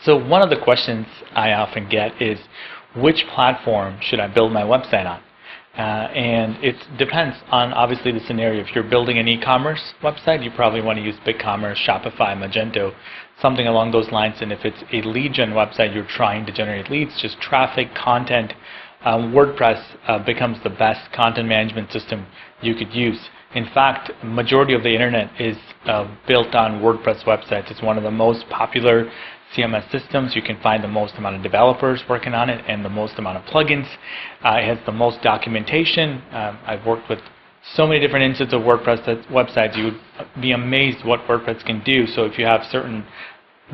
So one of the questions I often get is, which platform should I build my website on? And it depends on obviously the scenario. If you're building an e-commerce website, you probably want to use BigCommerce, Shopify, Magento, something along those lines. And if it's a lead gen website, you're trying to generate leads, just traffic, content, WordPress becomes the best content management system you could use. In fact, majority of the internet is built on WordPress websites. It's one of the most popular CMS systems. You can find the most amount of developers working on it and the most amount of plugins. It has the most documentation. I've worked with so many different instances of WordPress websites. You would be amazed what WordPress can do. So if you have certain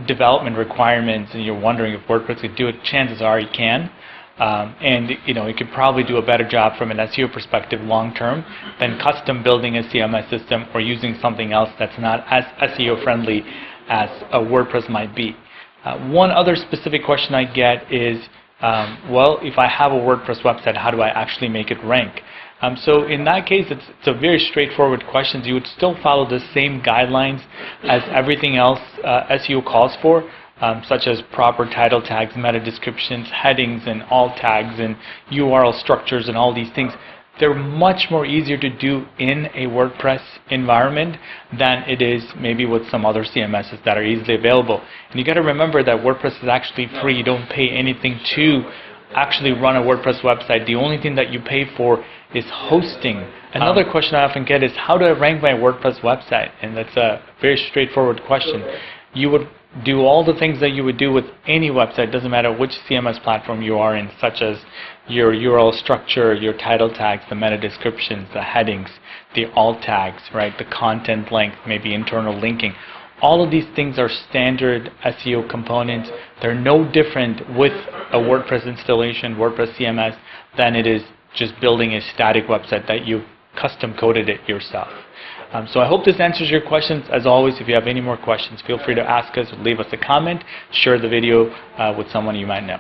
development requirements and you're wondering if WordPress could do it, chances are it can. And you could probably do a better job from an SEO perspective long term than custom building a CMS system or using something else that's not as SEO friendly as a WordPress might be. One other specific question I get is, well, if I have a WordPress website, how do I actually make it rank? So in that case, it's a very straightforward question. You would still follow the same guidelines as everything else SEO calls for. Such as proper title tags, meta descriptions, headings, and alt tags, and URL structures, and all these things. They're much more easier to do in a WordPress environment than it is maybe with some other CMSs that are easily available. And you got to remember that WordPress is actually free. You don't pay anything to actually run a WordPress website. The only thing that you pay for is hosting. Another question I often get is, how do I rank my WordPress website? And that's a very straightforward question. You would do all the things that you would do with any website, doesn't matter which CMS platform you are in, such as your URL structure, your title tags, the meta descriptions, the headings, the alt tags, right, the content length, maybe internal linking. All of these things are standard SEO components. They're no different with a WordPress installation, WordPress CMS, than it is just building a static website that you custom coded it yourself. So I hope this answers your questions. As always, if you have any more questions, feel free to ask us, leave us a comment, share the video with someone you might know.